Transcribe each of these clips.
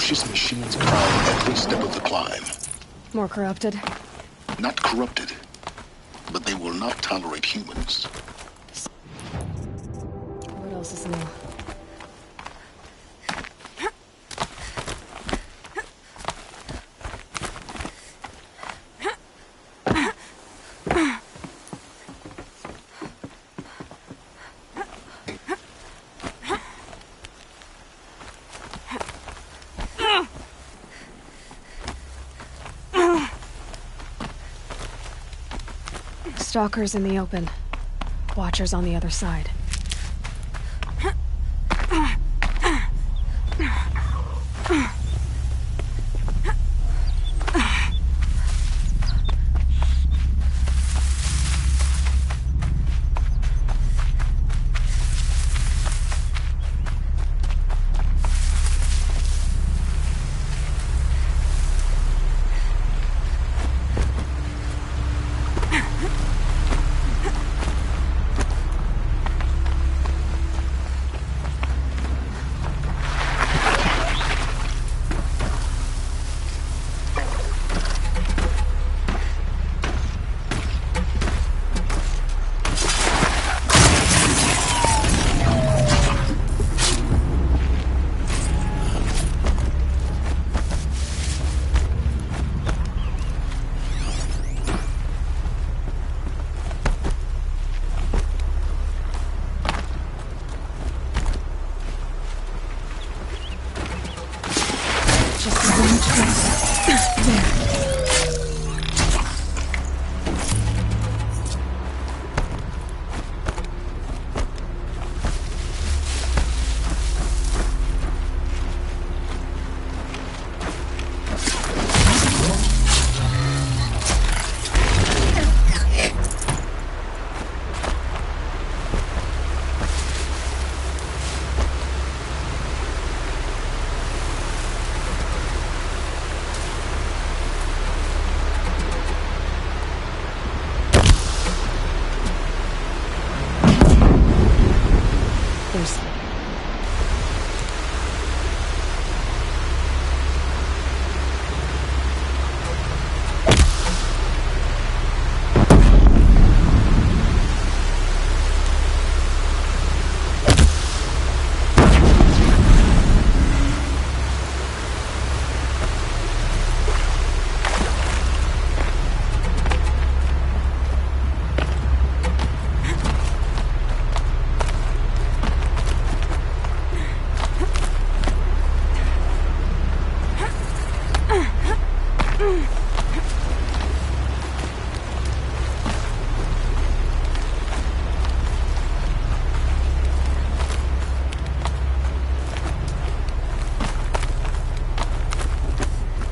ferocious machines prowl every step of the climb. More corrupted? Not corrupted, but they will not tolerate humans. What else is new? Stalkers in the open. Watchers on the other side.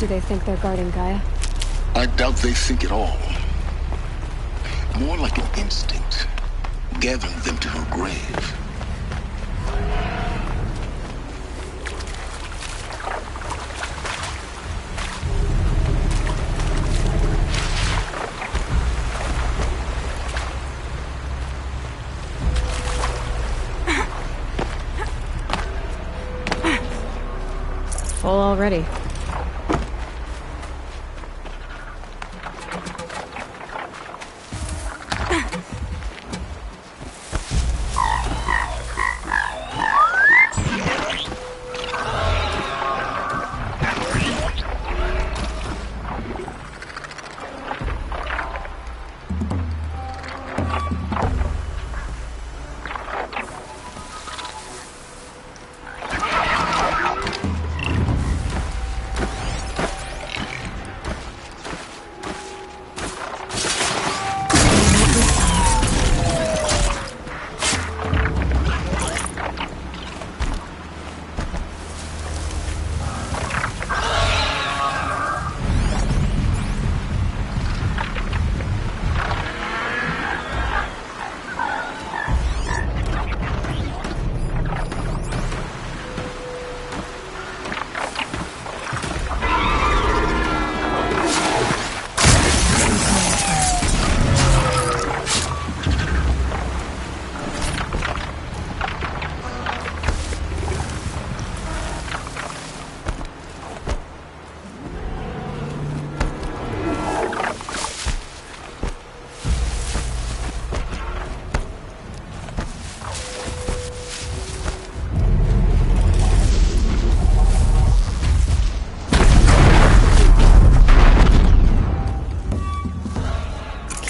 Do they think they're guarding Gaia? I doubt they think at all. More like an instinct, gathering them to her grave. Full already.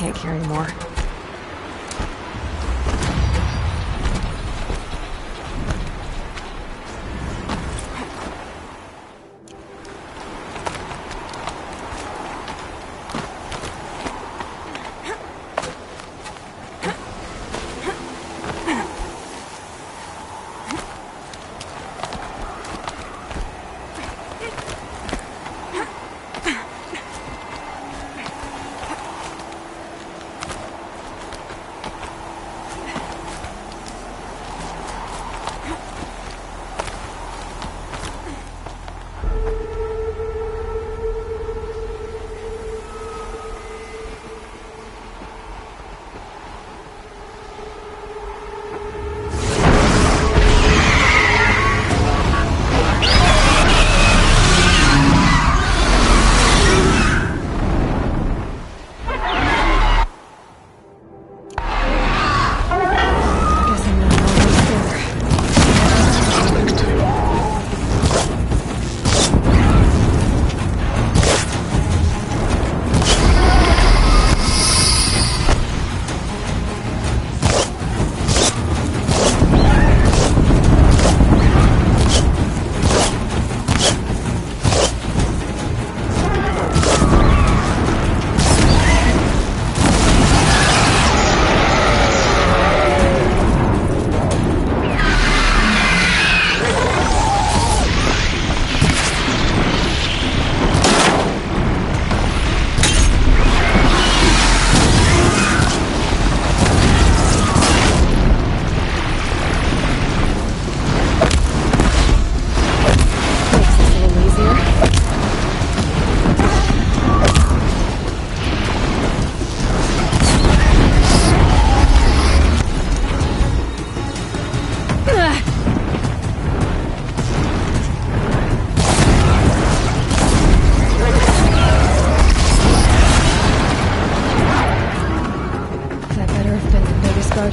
can't care anymore.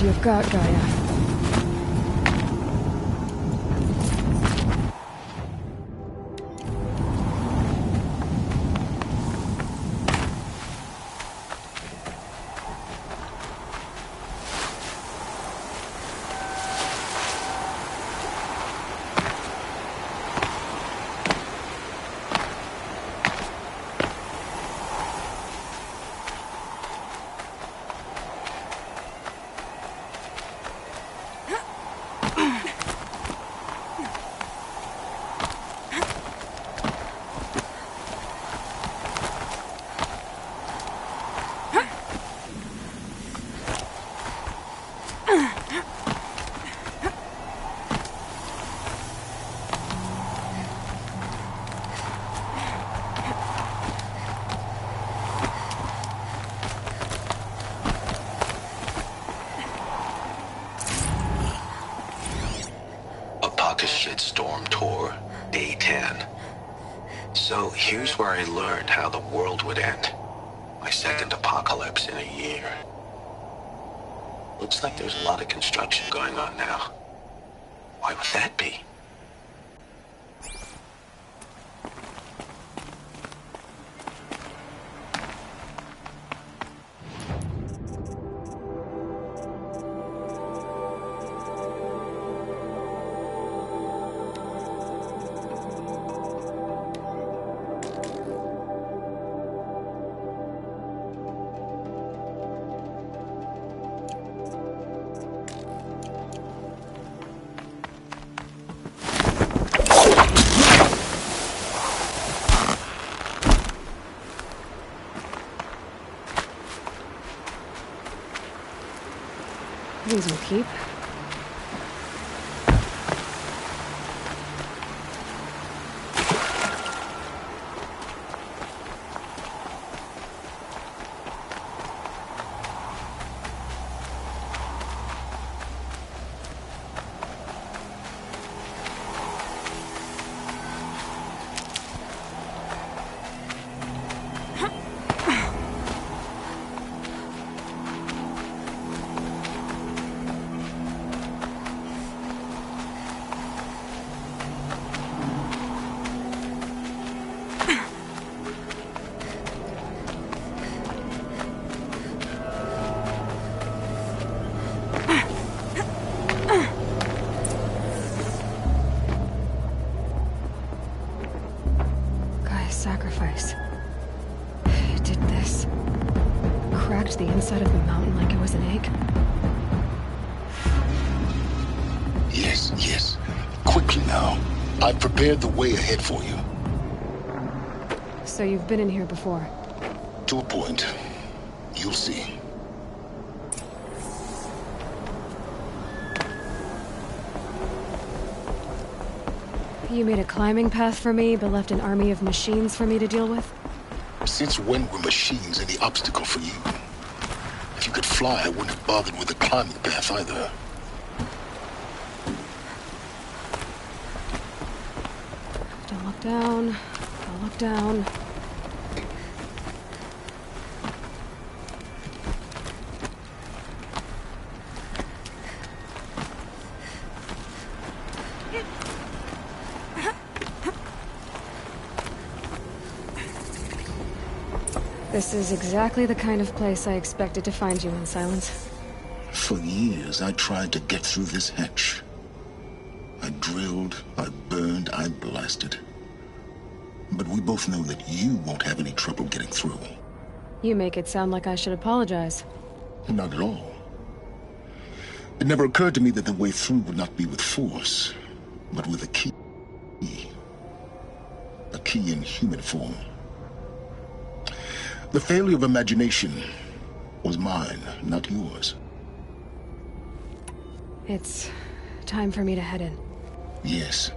You've got, Gaia. Shitstorm Tour, Day 10. So here's where I learned how the world would end. My second apocalypse in a year. Looks like there's a lot of construction going on now. Why would that be? These will keep. cracked the inside of the mountain like it was an egg? Yes, yes. Quickly now. I've prepared the way ahead for you. So you've been in here before? To a point. You'll see. You made a climbing path for me, but left an army of machines for me to deal with? Since when were machines any obstacle for you? If you could fly, I wouldn't have bothered with the climbing path either. Don't look down. Don't look down. This is exactly the kind of place I expected to find you in, Silence. For years, I tried to get through this hatch. I drilled, I burned, I blasted. But we both know that you won't have any trouble getting through. You make it sound like I should apologize. Not at all. It never occurred to me that the way through would not be with force, but with a key. A key in human form. The failure of imagination was mine, not yours. It's time for me to head in. Yes.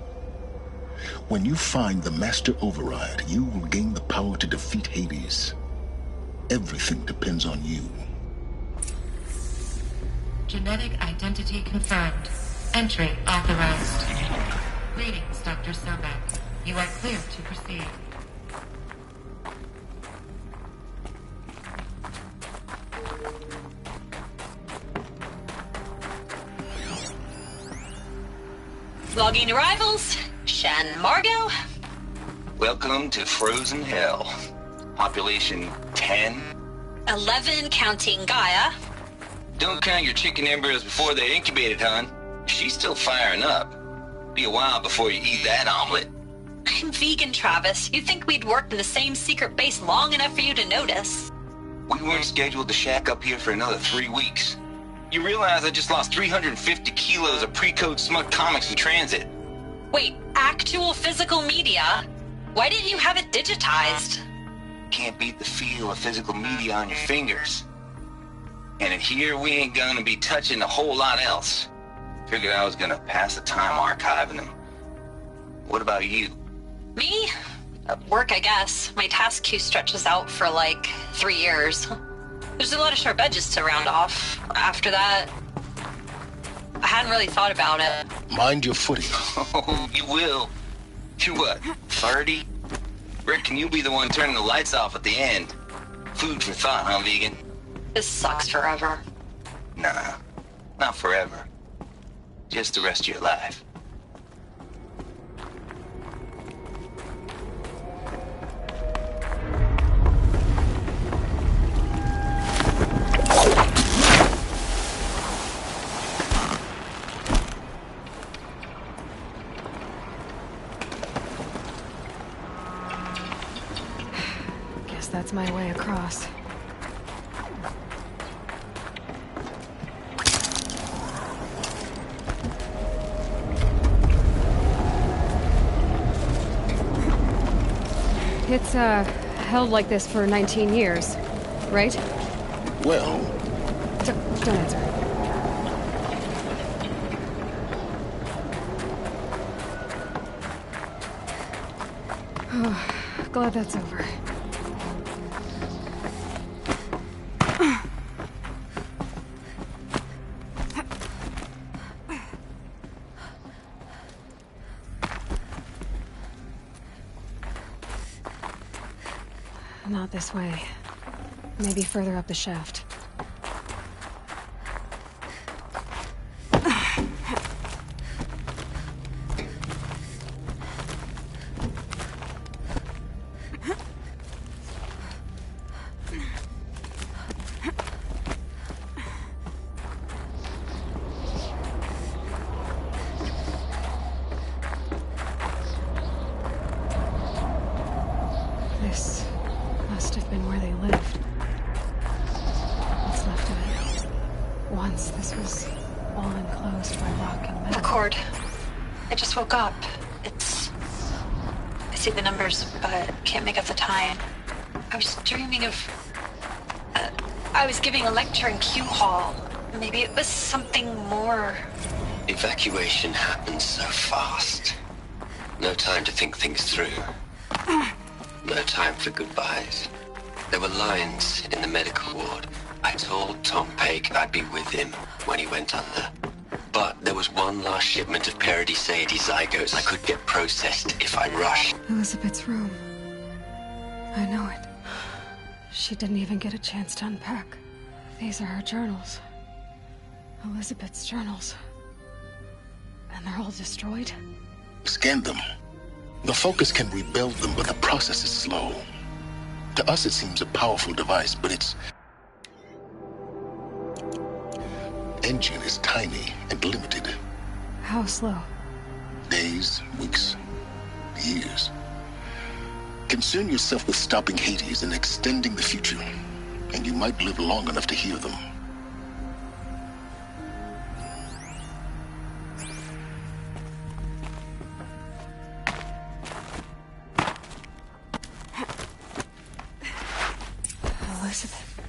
When you find the Master Override, you will gain the power to defeat Hades. Everything depends on you. Genetic identity confirmed. Entry authorized. Greetings, Dr. Sobek. You are clear to proceed. Logging arrivals. Shen Margot. Welcome to Frozen Hell. Population 10. 11 counting Gaia. Don't count your chicken embryos before they're incubated, hon. She's still firing up. Be a while before you eat that omelet. I'm vegan, Travis. You'd think we'd worked in the same secret base long enough for you to notice. We weren't scheduled to shack up here for another 3 weeks. You realize I just lost 350 kilos of pre-code smut comics in transit. Wait, actual physical media? Why didn't you have it digitized? Can't beat the feel of physical media on your fingers. And in here, we ain't gonna be touching a whole lot else. Figured I was gonna pass the time archiving them. What about you? Me? Work, I guess. My task queue stretches out for like 3 years. There's a lot of sharp edges to round off. After that, I hadn't really thought about it. Mind your footing. Oh, you will. You're what, 30? Reckon you'll be the one turning the lights off at the end. Food for thought, huh, vegan? This sucks forever. Nah, not forever. Just the rest of your life. Guess that's my way across. It's, held like this for 19 years, right? Well, Don't answer. Oh, glad that's over. Not this way. Maybe further up the shaft. This must have been where they lived. once, this was all enclosed by rock and metal. Record. I just woke up. I see the numbers, but can't make out the time. I was dreaming of... I was giving a lecture in Q Hall. Maybe it was something more. Evacuation happened so fast. No time to think things through. No time for goodbyes. There were lines in the medical ward. I told Tom Pake I'd be with him when he went under. But there was one last shipment of Paradiseidae zygotes I could get processed if I rushed. Elizabeth's room. I know it. She didn't even get a chance to unpack. These are her journals. Elizabeth's journals. And they're all destroyed? Scan them. The Focus can rebuild them, but the process is slow. To us, it seems a powerful device, but its engine is tiny and limited. How slow? Days, weeks, years. Concern yourself with stopping Hades and extending the future, and you might live long enough to hear them. Elizabeth.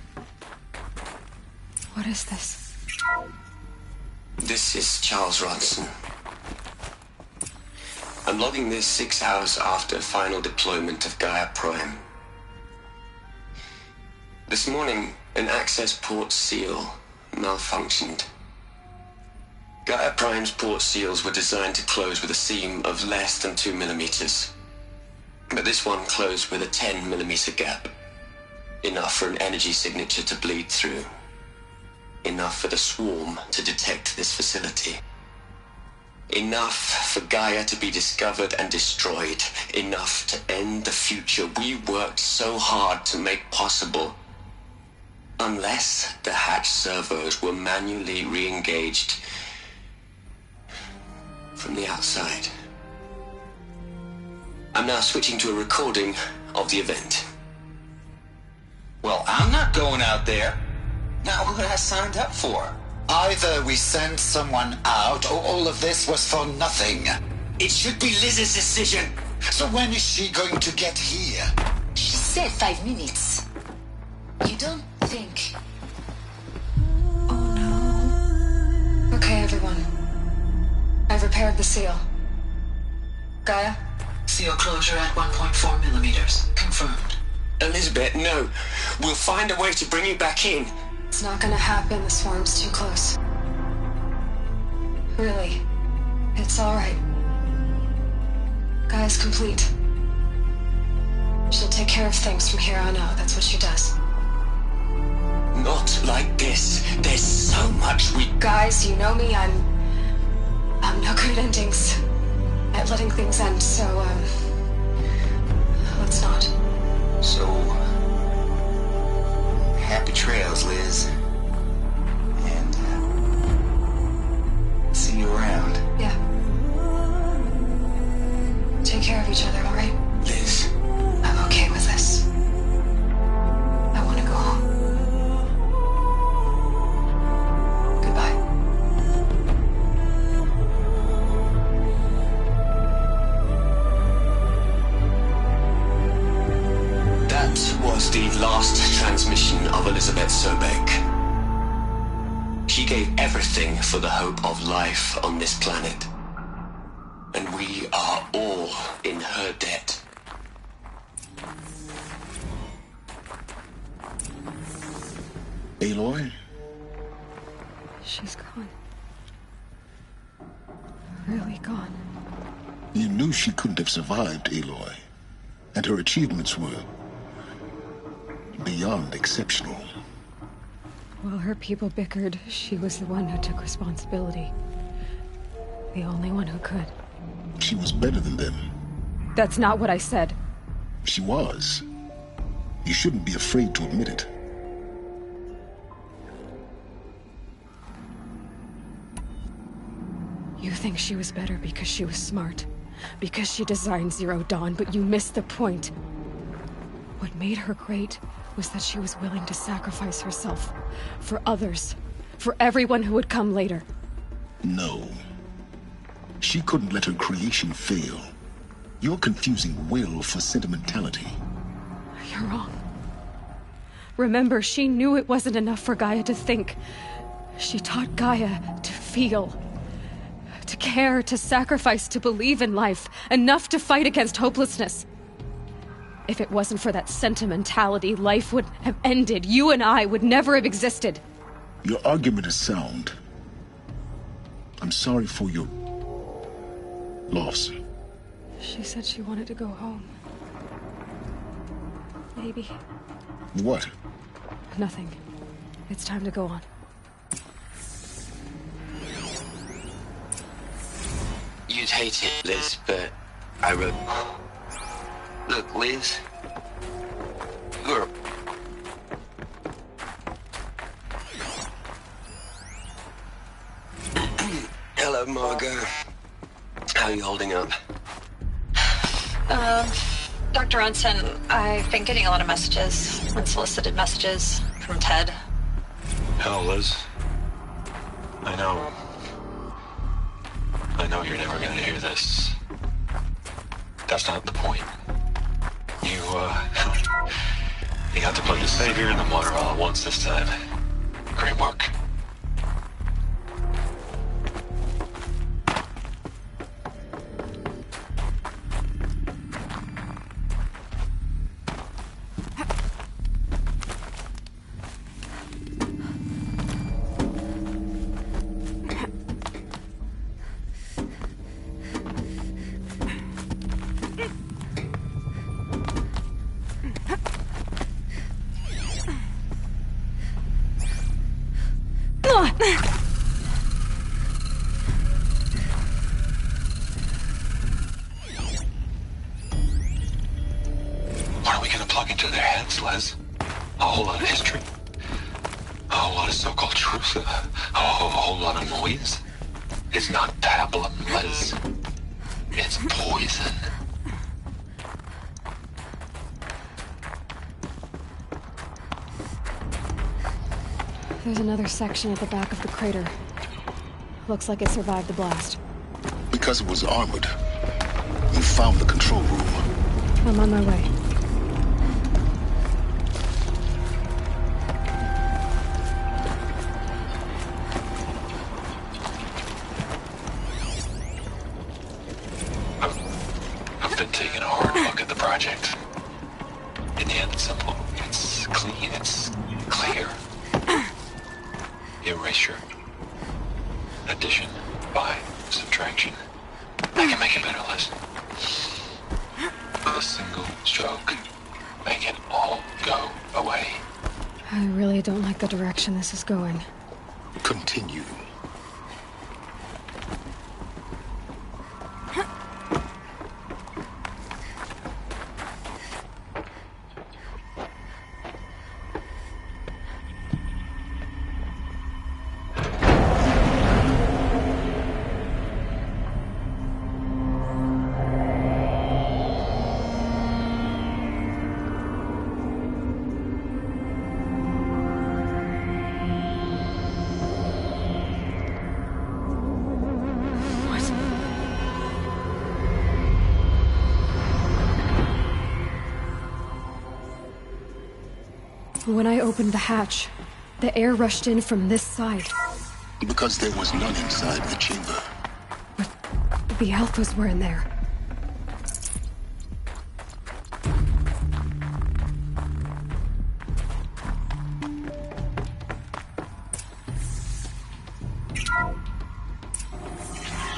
What is this? This is Charles Ronson. I'm logging this 6 hours after final deployment of Gaia Prime. This morning, an access port seal malfunctioned. Gaia Prime's port seals were designed to close with a seam of less than 2 millimeters. But this one closed with a 10 millimeter gap. Enough for an energy signature to bleed through. Enough for the swarm to detect this facility. Enough for Gaia to be discovered and destroyed. Enough to end the future we worked so hard to make possible. Unless the hatch servos were manually re-engaged from the outside. I'm now switching to a recording of the event. Well, I'm not going out there. Not what I signed up for. Either we send someone out, or all of this was for nothing. It should be Liz's decision. So when is she going to get here? She said 5 minutes. You don't think... Oh no. Okay, everyone. I've repaired the seal. Gaia? Seal closure at 1.4 millimeters. Confirmed. Elizabeth, no. We'll find a way to bring you back in. It's not gonna happen. The swarm's too close. Really. It's alright. Gaia's complete. She'll take care of things from here on out. That's what she does. Not like this. There's so much we... Guys, you know me. I'm no good at endings. At letting things end, so, let's not. So, happy trails, Liz. And, see you around. Yeah. Take care of each other, alright? Liz. I'm okay with this. I want to go home. Goodbye. That was the last transmission of Elizabeth Sobek. She gave everything for the hope of life on this planet. And we are all in her debt. Aloy? She's gone. Really gone. You knew she couldn't have survived, Aloy. And her achievements were beyond exceptional. While her people bickered, she was the one who took responsibility. The only one who could. She was better than them. That's not what I said. She was. You shouldn't be afraid to admit it. You think she was better because she was smart. Because she designed Zero Dawn, but you missed the point. What made her great was that she was willing to sacrifice herself for others. for everyone who would come later. No. She couldn't let her creation fail. You're confusing will for sentimentality. You're wrong. Remember, she knew it wasn't enough for Gaia to think. She taught Gaia to feel. To care, to sacrifice, to believe in life. Enough to fight against hopelessness. If it wasn't for that sentimentality, life would have ended. You and I would never have existed. Your argument is sound. I'm sorry for your loss. She said she wanted to go home. Maybe. What? Nothing. It's time to go on. You'd hate it, Liz, but I wrote... Look, Liz. You're... Hello, Margot. How are you holding up? Dr. Ronson, I've been getting a lot of messages, unsolicited messages from Ted. Hell, Liz. I know you're never gonna hear this. That's not the point. You got to play the savior and the martyr all at once this time. Great work. What are we gonna plug into their heads, Les? A whole lot of history? A whole lot of so-called truth? A whole lot of noise? It's not pablum, Les. It's poison. There's another section at the back of the crater. Looks like it survived the blast. Because it was armored. You found the control room. I'm on my way. I've been taking a hard look at the project. In the end, it's simple. It's clean. It's clear. Erasure. Addition. By subtraction. I can make it better, Liz. With a single stroke. Make it all go away. I really don't like the direction this is going. Continue. When I opened the hatch, the air rushed in from this side. Because there was none inside the chamber. But the alphas were in there.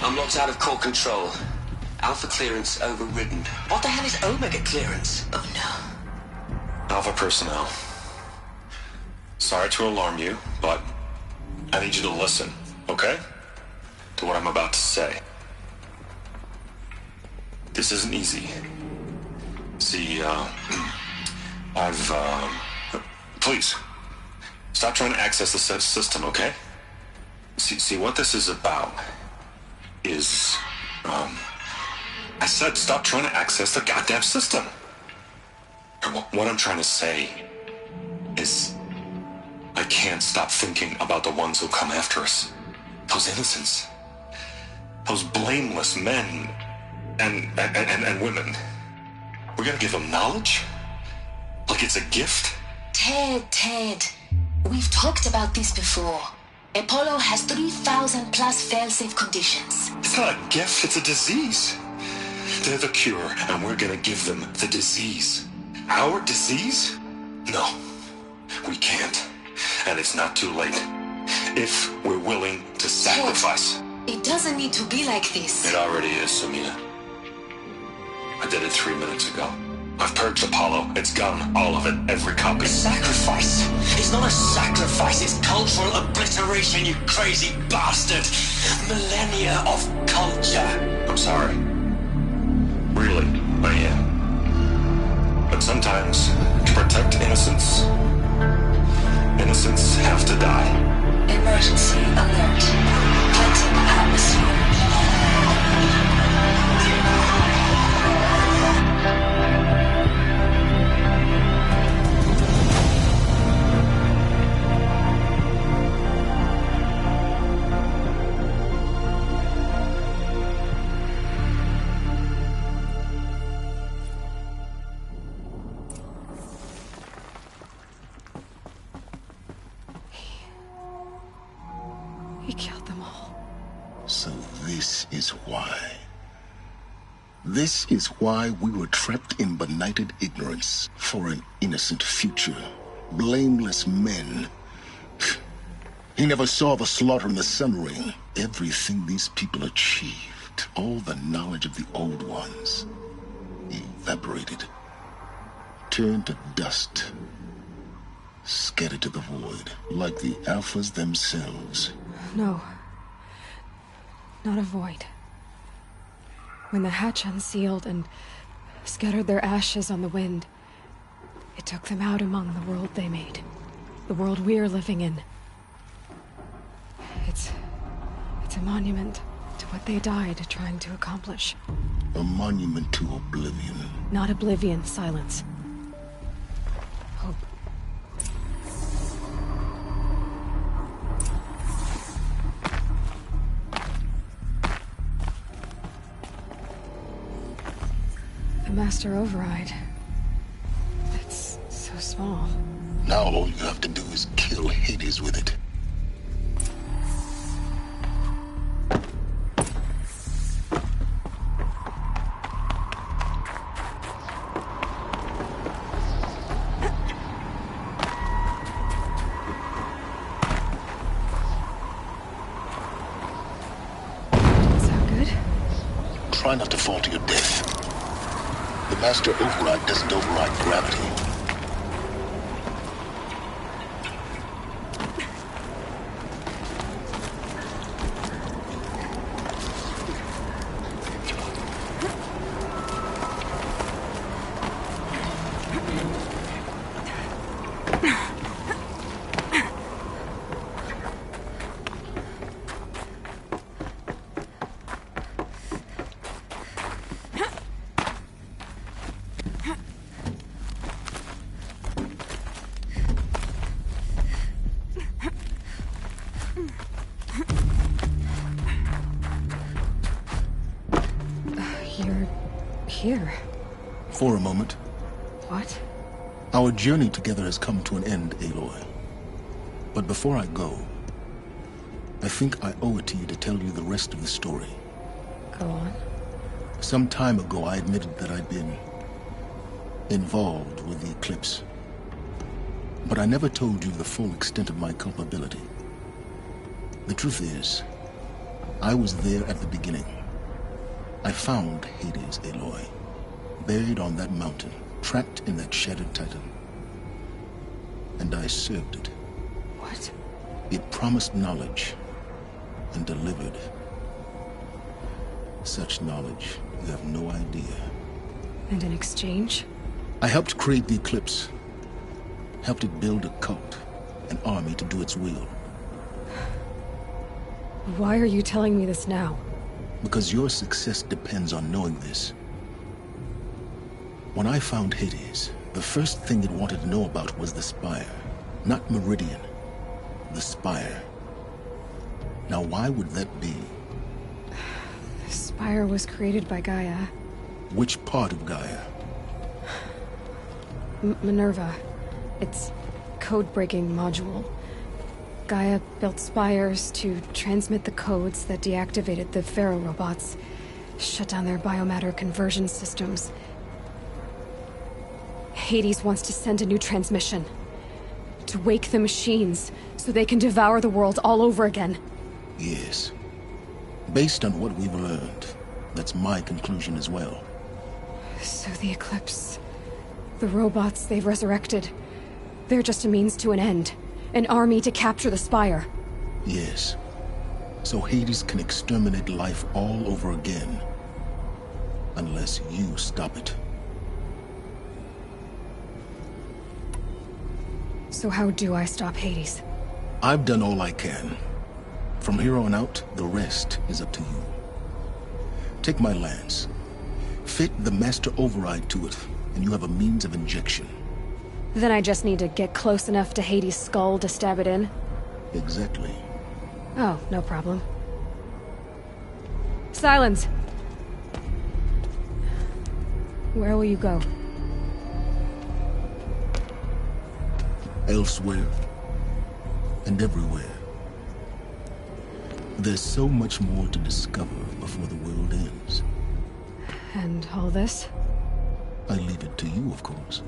I'm locked out of core control. Alpha clearance overridden. What the hell is Omega clearance? Oh no. Alpha personnel. Sorry to alarm you, but I need you to listen, okay? To what I'm about to say. This isn't easy. See, please, stop trying to access the system, okay? See, what this is about is, I said stop trying to access the goddamn system. What I'm trying to say is, I can't stop thinking about the ones who come after us. Those innocents. Those blameless men and women. We're gonna give them knowledge? Like it's a gift? Ted. We've talked about this before. Apollo has 3,000 plus fail-safe conditions. It's not a gift, it's a disease. They're the cure, and we're gonna give them the disease. Our disease? No, we can't. And it's not too late. If we're willing to sacrifice. Ted, it doesn't need to be like this. It already is, Samina. I did it 3 minutes ago. I've purged Apollo. It's gone. All of it. Every copy. A sacrifice? It's not a sacrifice. It's cultural obliteration, you crazy bastard. Millennia of culture. I'm sorry. Really, I am. But sometimes, to protect innocence, innocents have to die. Emergency alert. Heightened atmosphere. He killed them all. So this is why. This is why we were trapped in benighted ignorance for an innocent future. Blameless men. He never saw the slaughter in the Sun Ring. Everything these people achieved, all the knowledge of the old ones, evaporated, turned to dust, scattered to the void, like the Alphas themselves. No. Not a void. When the hatch unsealed and scattered their ashes on the wind, it took them out among the world they made. The world we're living in. It's a monument to what they died trying to accomplish. A monument to oblivion. Not oblivion, silence. Hope. The master override. It's so small. Now all you have to do is kill Hades with it. Sound good? Try not to fall to your death. The master override doesn't override gravity. You're here. For a moment. What? Our journey together has come to an end, Aloy. But before I go, I think I owe it to you to tell you the rest of the story. Go on. Some time ago, I admitted that I'd been involved with the eclipse. But I never told you the full extent of my culpability. The truth is, I was there at the beginning. I found Hades, Aloy, buried on that mountain, trapped in that shattered titan. And I served it. What? It promised knowledge and delivered. Such knowledge, you have no idea. And in exchange? I helped create the eclipse. Helped it build a cult, an army to do its will. Why are you telling me this now? Because your success depends on knowing this. When I found Hades, the first thing it wanted to know about was the Spire, not Meridian. The Spire. Now, why would that be? The Spire was created by Gaia. Which part of Gaia? Minerva. It's code-breaking module. Gaia built spires to transmit the codes that deactivated the Pharaoh robots, shut down their biomatter conversion systems. Hades wants to send a new transmission. To wake the machines, so they can devour the world all over again. Yes. Based on what we've learned, that's my conclusion as well. So the Eclipse... the robots they've resurrected... they're just a means to an end. An army to capture the Spire. Yes. So Hades can exterminate life all over again. Unless you stop it. So how do I stop Hades? I've done all I can. From here on out, the rest is up to you. Take my lance. Fit the master override to it, and you have a means of injection. Then I just need to get close enough to Hades' skull to stab it in? Exactly. Oh, no problem. Silence! Where will you go? Elsewhere. And everywhere. There's so much more to discover before the world ends. And all this? I leave it to you, of course.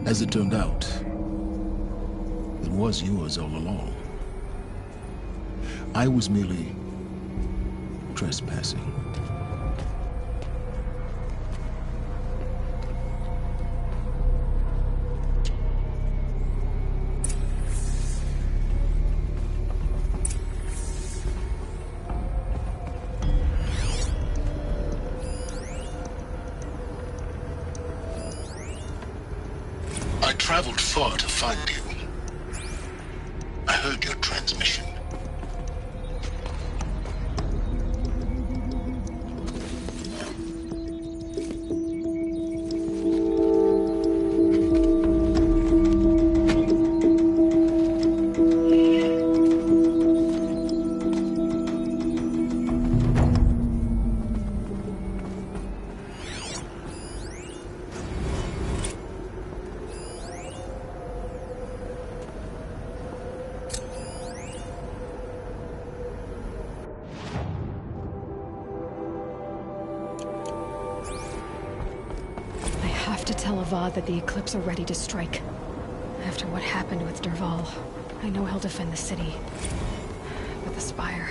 As it turned out, it was yours all along. I was merely trespassing. I traveled far to find you. I heard your transmission. That the Eclipse are ready to strike. After what happened with Derval, I know he'll defend the city. But the Spire...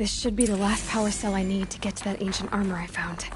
This should be the last power cell I need to get to that ancient armor I found.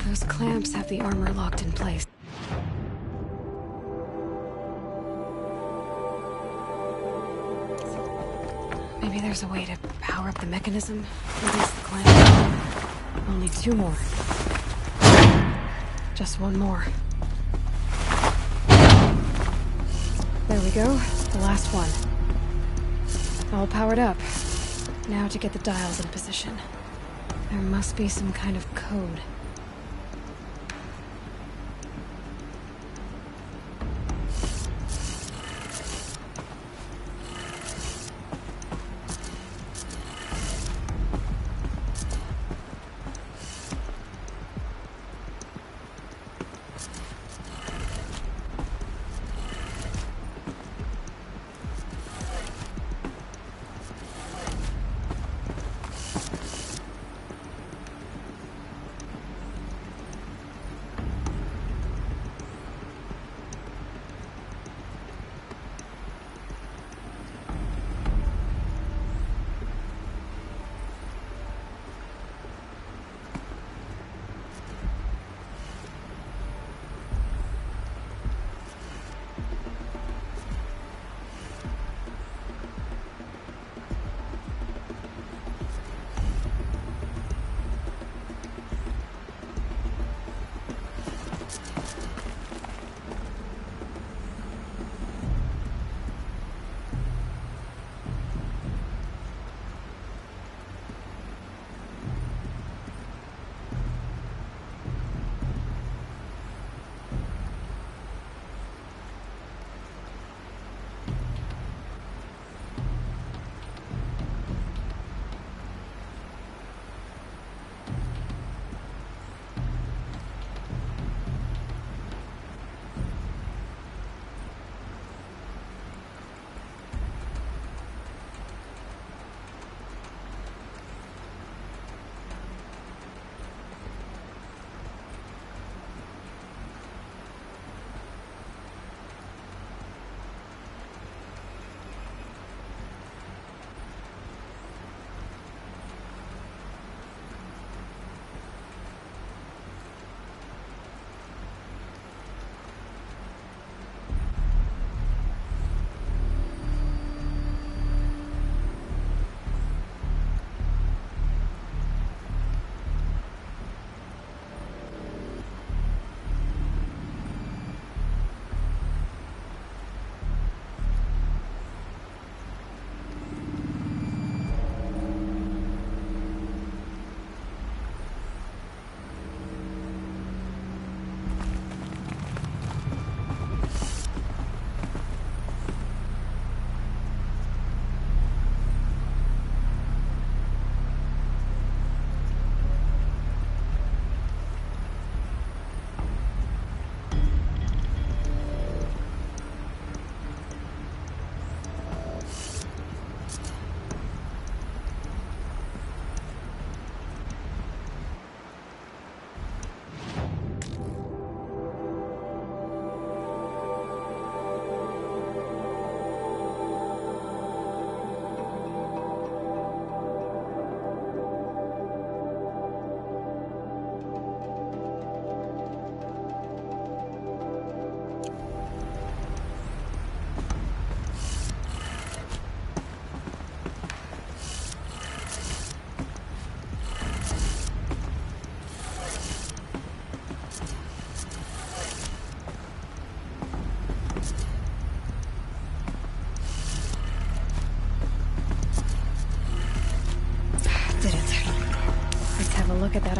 Those clamps have the armor locked in place. Maybe there's a way to power up the mechanism, release the clamp. Only 2 more. Just 1 more. There we go, the last one. All powered up. Now to get the dials in position. There must be some kind of code.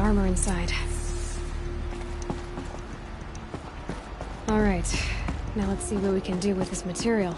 armor inside. Alright, now let's see what we can do with this material.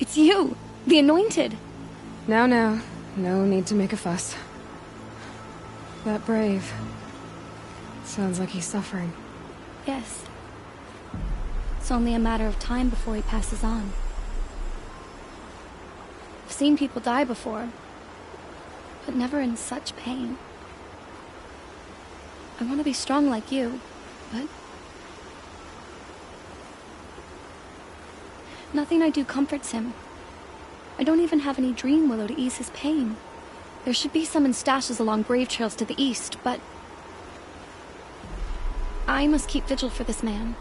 It's you, the Anointed. Now, no need to make a fuss. That Brave. Sounds like he's suffering. Yes. It's only a matter of time before he passes on. I've seen people die before, but never in such pain. I want to be strong like you, but nothing I do comforts him. I don't even have any dream willow to ease his pain. There should be some in stashes along brave trails to the east, but I must keep vigil for this man.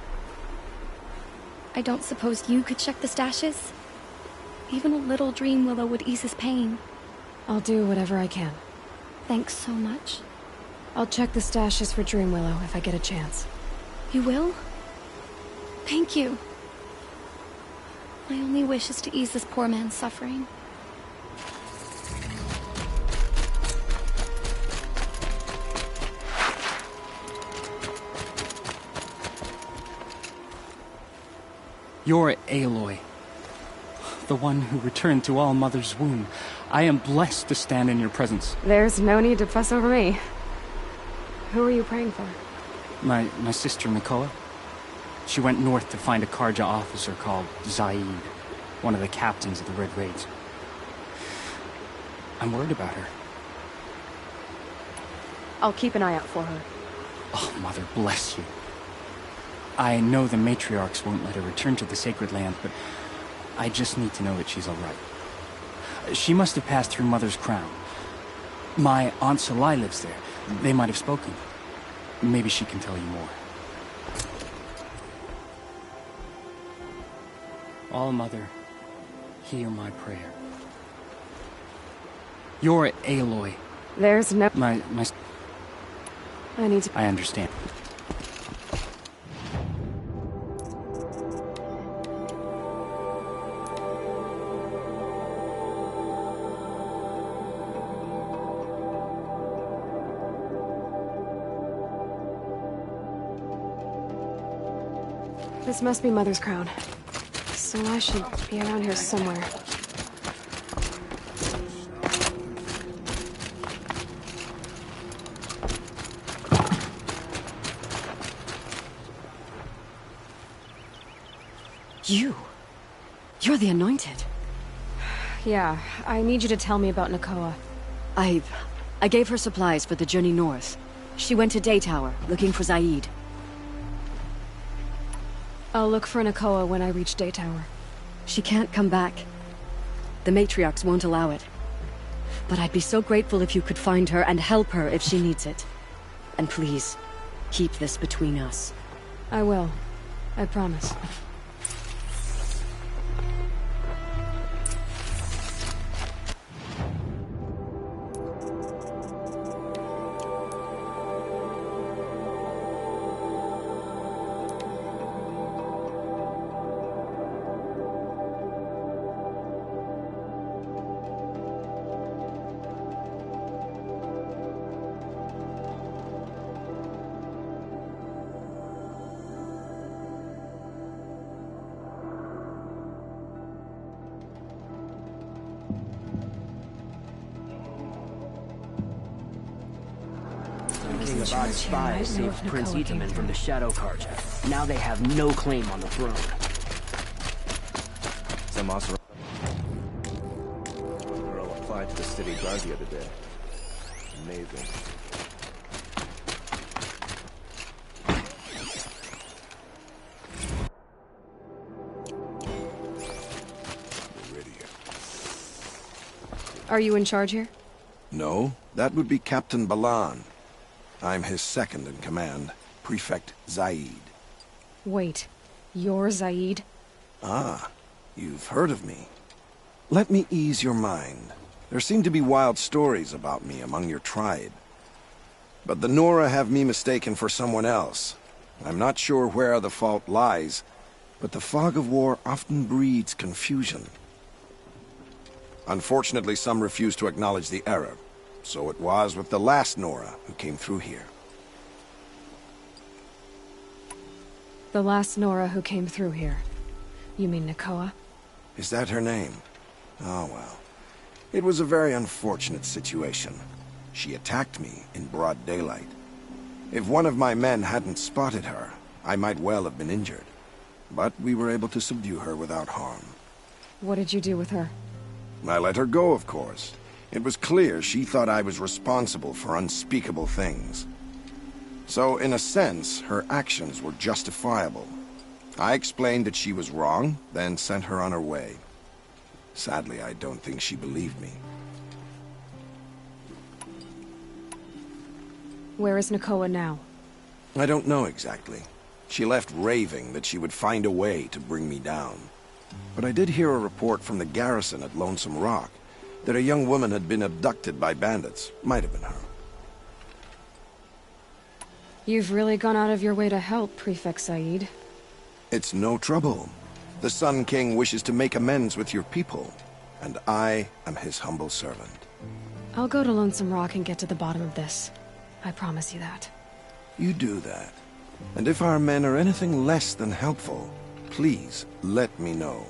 I don't suppose you could check the stashes? Even a little dream willow would ease his pain. I'll do whatever I can. Thanks so much. I'll check the stashes for dream willow if I get a chance. You will? Thank you. My only wish is to ease this poor man's suffering. You're Aloy, the one who returned to All Mother's womb. I am blessed to stand in your presence. There's no need to fuss over me. Who are you praying for? My sister Nakoa. She went north to find a Karja officer called Zaid, one of the captains of the Red Raids. I'm worried about her. I'll keep an eye out for her. Oh, Mother, bless you. I know the matriarchs won't let her return to the Sacred Land, but I just need to know that she's all right. She must have passed through Mother's crown. My Aunt Salai lives there. They might have spoken. Maybe she can tell you more. All Mother, hear my prayer. You're Aloy. There's no... My... I need to... I understand. This must be Mother's crown. So I should be around here somewhere. You're the Anointed. Yeah, I need you to tell me about Nakoa. I gave her supplies for the journey north. She went to Day Tower, looking for Zaid. I'll look for Nakoa when I reach Day Tower. She can't come back. The matriarchs won't allow it. But I'd be so grateful if you could find her and help her if she needs it. And please, keep this between us. I will. I promise. About spies saved Prince Itaman from the Shadow Karja. Now they have no claim on the throne. Some Asura girl applied to the city guard the other day. Amazing. Are you in charge here? No, that would be Captain Balan. I'm his second in command, Prefect Zaid. Wait, you're Zaid? Ah, you've heard of me. Let me ease your mind. There seem to be wild stories about me among your tribe. But the Nora have me mistaken for someone else. I'm not sure where the fault lies, but the fog of war often breeds confusion. Unfortunately, some refuse to acknowledge the error. So it was with the last Nora who came through here. The last Nora who came through here. You mean Nakoa? Is that her name? Oh, well. It was a very unfortunate situation. She attacked me in broad daylight. If one of my men hadn't spotted her, I might well have been injured. But we were able to subdue her without harm. What did you do with her? I let her go, of course. It was clear she thought I was responsible for unspeakable things. So, in a sense, her actions were justifiable. I explained that she was wrong, then sent her on her way. Sadly, I don't think she believed me. Where is Nakoa now? I don't know exactly. She left raving that she would find a way to bring me down. But I did hear a report from the garrison at Lonesome Rock that a young woman had been abducted by bandits. Might have been her. You've really gone out of your way to help, Prefect Said. It's no trouble. The Sun King wishes to make amends with your people, and I am his humble servant. I'll go to Lonesome Rock and get to the bottom of this. I promise you that. You do that. And if our men are anything less than helpful, please let me know.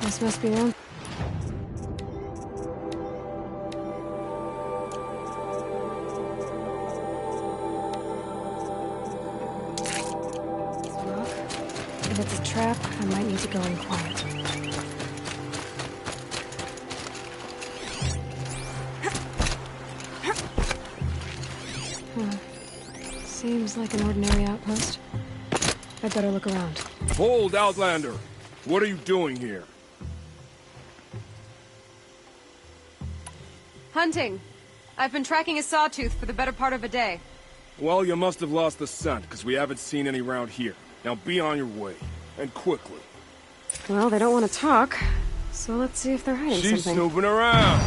This must be one. If it's a trap, I might need to go in quiet. Seems like an ordinary outpost. I'd better look around. Hold, Outlander! What are you doing here? Hunting. I've been tracking a sawtooth for the better part of a day. Well, you must have lost the scent, because we haven't seen any round here. Now be on your way, and quickly. Well, they don't want to talk, so let's see if they're hiding She's something. snooping around.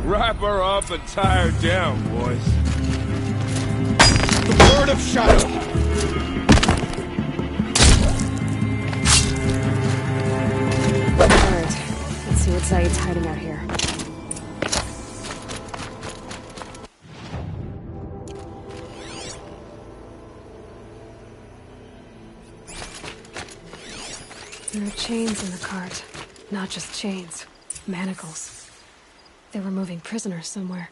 Wrap her up and tie her down, boys. The Lord of Shadow! Alright, let's see what Zaid's hiding out here. There are chains in the cart. Not just chains. Manacles. They were moving prisoners somewhere.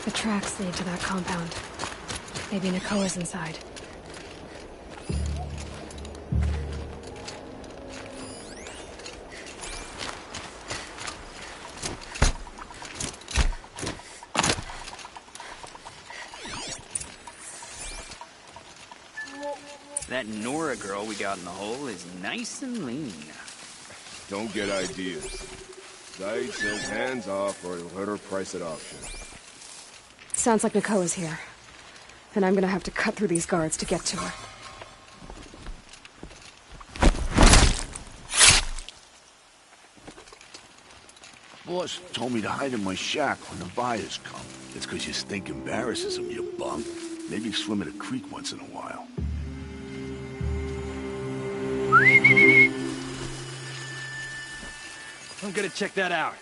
The tracks lead to that compound. Maybe Nakoa's inside. That Nora girl we got in the hole is nice and lean. Don't get ideas. Zaid says hands off or he'll hurt her price at auction. Sounds like Nakoa's here. And I'm gonna have to cut through these guards to get to her. Boss told me to hide in my shack when the buyers come. It's 'cause you stink embarrasses them, you bum. Maybe swim in a creek once in a while. I'm gonna check that out.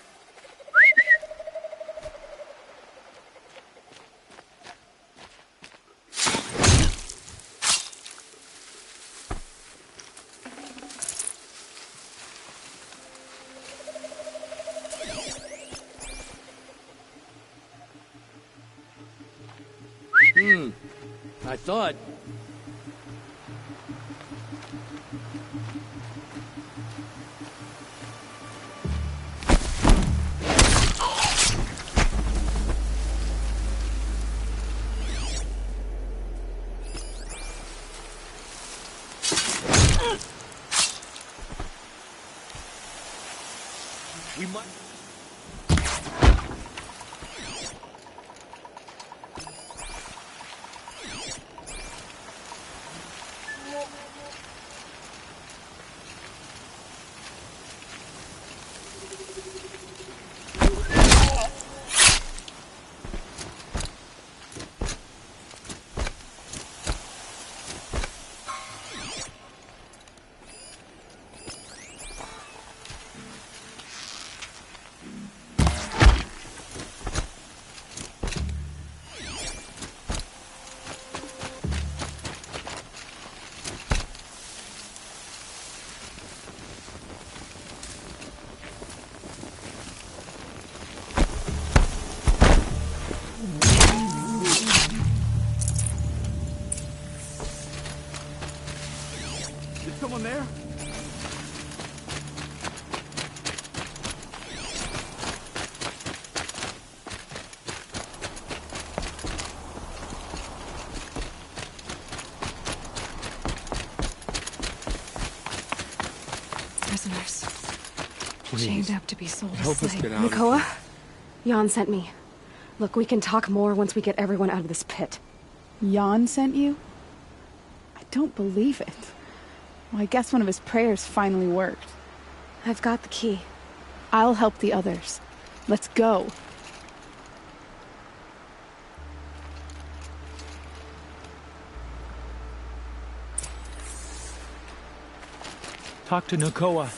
I thought... We might... Someone there? Prisoners. Please. Chained up to be sold as Help us slaves. get out. Nakoa? Jan sent me. Look, we can talk more once we get everyone out of this pit. Jan sent you? I don't believe it. Well, I guess one of his prayers finally worked. I've got the key. I'll help the others. Let's go. Talk to Nakoa.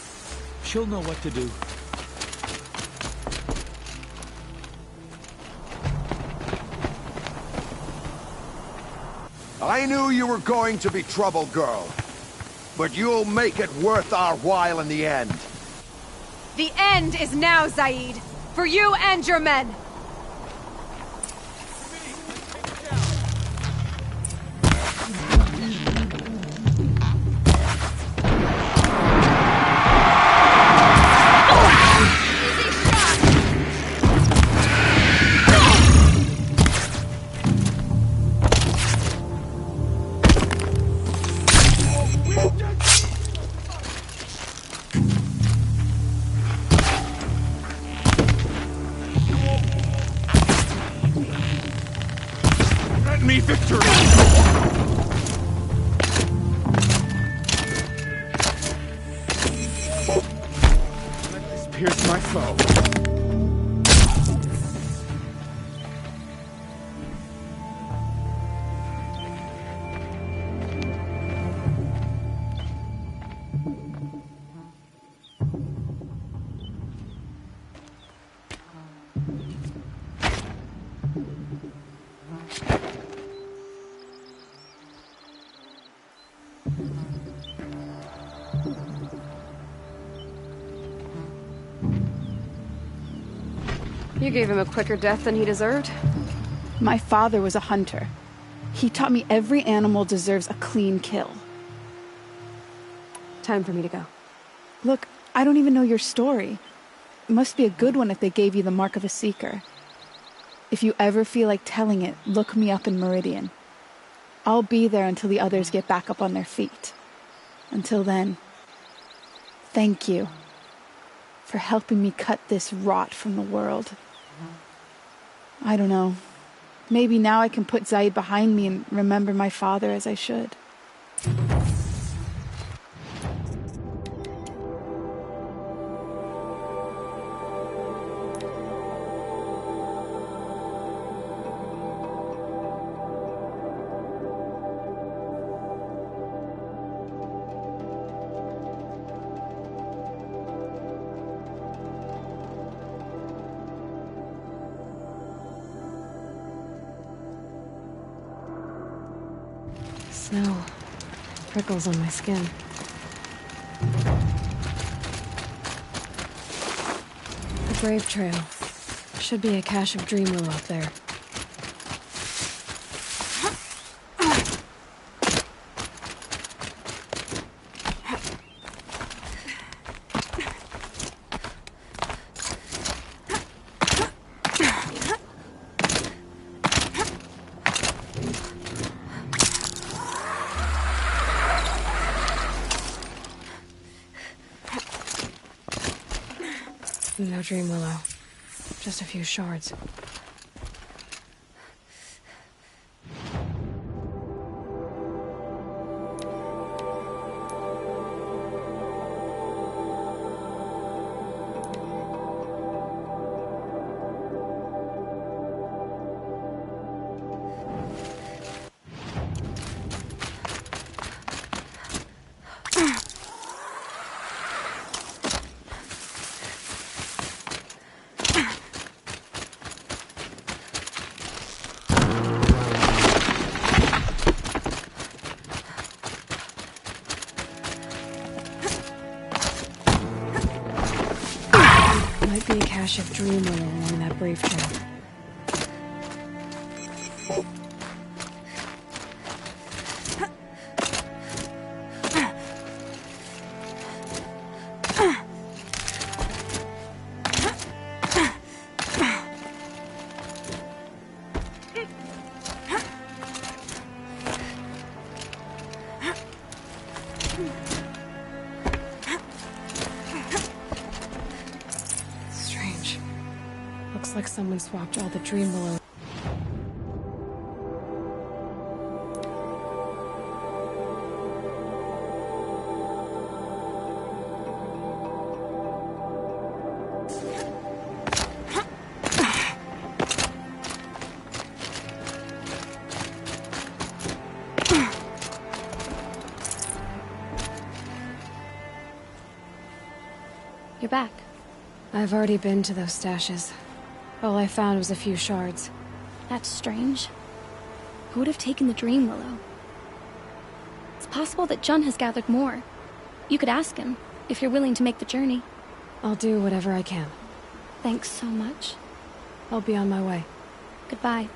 She'll know what to do. I knew you were going to be trouble, girl. But you'll make it worth our while in the end. The end is now, Zaid. For you and your men. Me victory! Let this pierce my foe. You gave him a quicker death than he deserved. My father was a hunter. He taught me every animal deserves a clean kill. Time for me to go. Look, I don't even know your story. It must be a good one if they gave you the mark of a seeker. If you ever feel like telling it, look me up in Meridian. I'll be there until the others get back up on their feet. Until then, thank you for helping me cut this rot from the world. I don't know. Maybe now I can put Zaid behind me and remember my father as I should. Snow. Prickles on my skin. The Brave Trail. Should be a cache of dream willow up there. No dream willow. Just a few shards. Might be a cache of dream willow along that Brave Trail. Strange. Looks like someone swapped all the dream willow. You're back. I've already been to those stashes. All I found was a few shards. That's strange. Who would have taken the dream willow? It's possible that Jun has gathered more. You could ask him, if you're willing to make the journey. I'll do whatever I can. Thanks so much. I'll be on my way. Goodbye.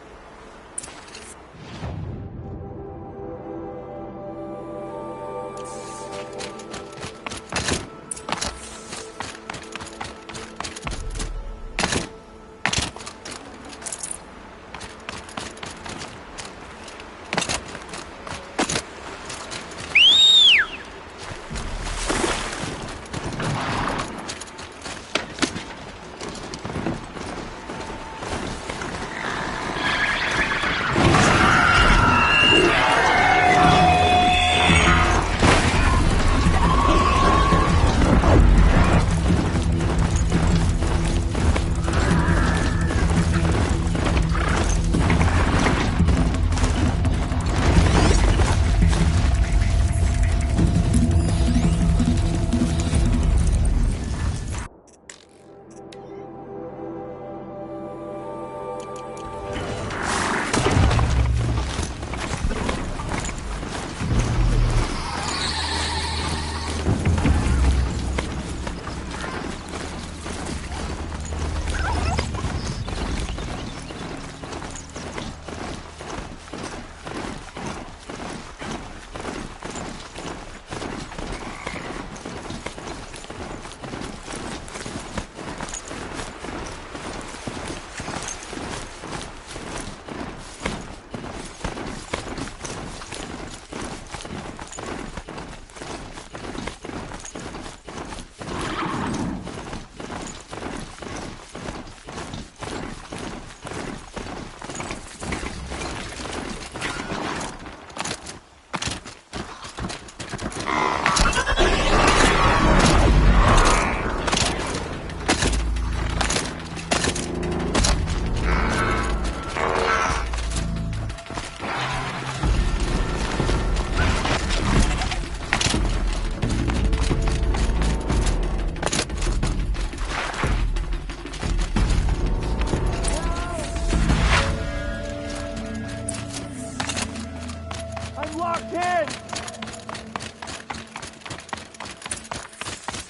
I'm locked in!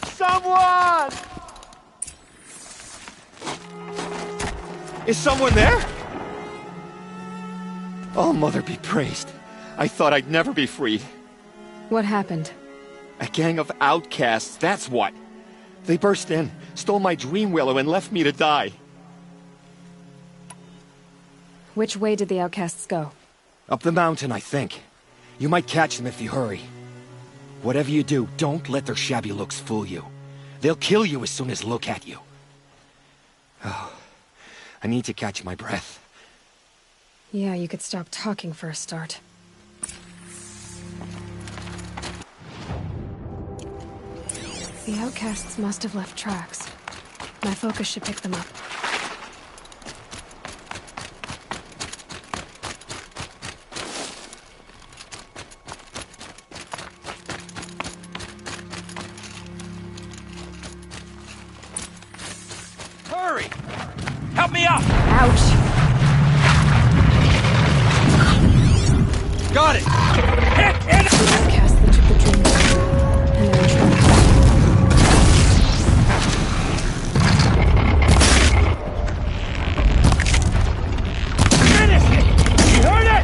Someone! Is someone there? Oh, Mother be praised. I thought I'd never be freed. What happened? A gang of outcasts, that's what. They burst in, stole my dream willow, and left me to die. Which way did the outcasts go? Up the mountain, I think. You might catch them if you hurry. Whatever you do, don't let their shabby looks fool you. They'll kill you as soon as look at you. Oh, I need to catch my breath. Yeah, you could stop talking for a start. The outcasts must have left tracks. My focus should pick them up. Hurry! Help me up! Ouch! Got it! Hit it! The outcasts that took the dream and they're in trouble. Finish it! You heard it!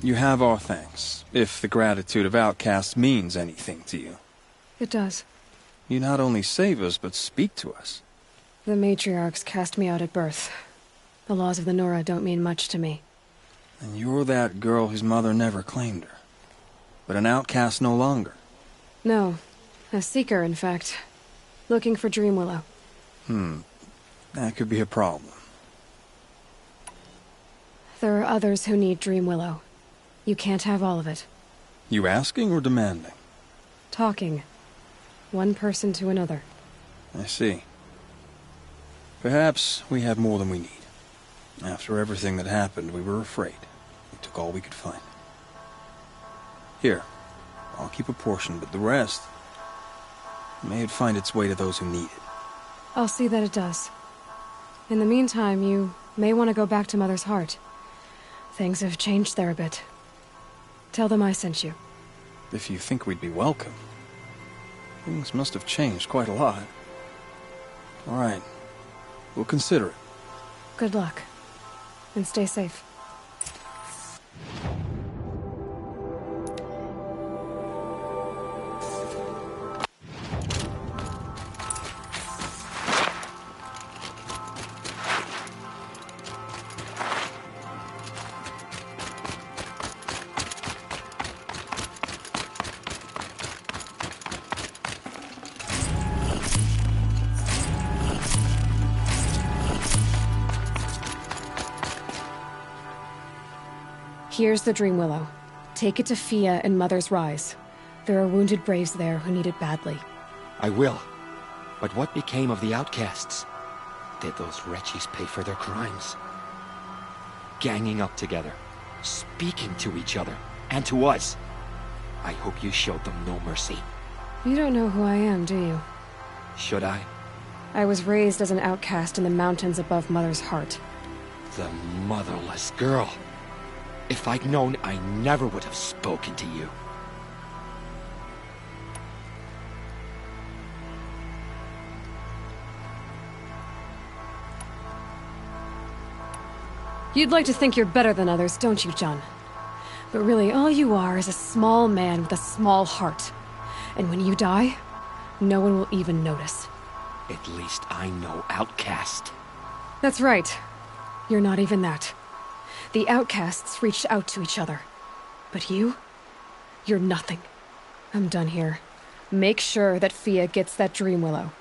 You have our thanks, if the gratitude of outcasts means anything to you. It does. You not only save us, but speak to us. The matriarchs cast me out at birth. The laws of the Nora don't mean much to me. And you're that girl whose mother never claimed her. But an outcast no longer. No. A seeker, in fact. Looking for Dream Willow. That could be a problem. There are others who need Dream Willow. You can't have all of it. You asking or demanding? Talking. One person to another. I see. Perhaps we have more than we need. After everything that happened, we were afraid. We took all we could find. Here, I'll keep a portion, but the rest... may it find its way to those who need it. I'll see that it does. In the meantime, you may want to go back to Mother's Heart. Things have changed there a bit. Tell them I sent you. If you think we'd be welcome. Things must have changed quite a lot. All right. We'll consider it. Good luck. And stay safe. Here's the Dream Willow. Take it to Fia and Mother's Rise. There are wounded braves there who need it badly. I will. But what became of the outcasts? Did those wretches pay for their crimes? Ganging up together, speaking to each other, and to us. I hope you showed them no mercy. You don't know who I am, do you? Should I? I was raised as an outcast in the mountains above Mother's Heart. The motherless girl. If I'd known, I never would have spoken to you. You'd like to think you're better than others, don't you, John? But really, all you are is a small man with a small heart. And when you die, no one will even notice. At least I know outcast. That's right. You're not even that. The outcasts reached out to each other. But you're nothing. I'm done here. Make sure that Fia gets that Dream Willow,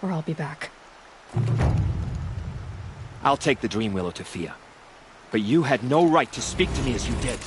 or I'll be back. I'll take the Dream Willow to Fia. But you had no right to speak to me as you did.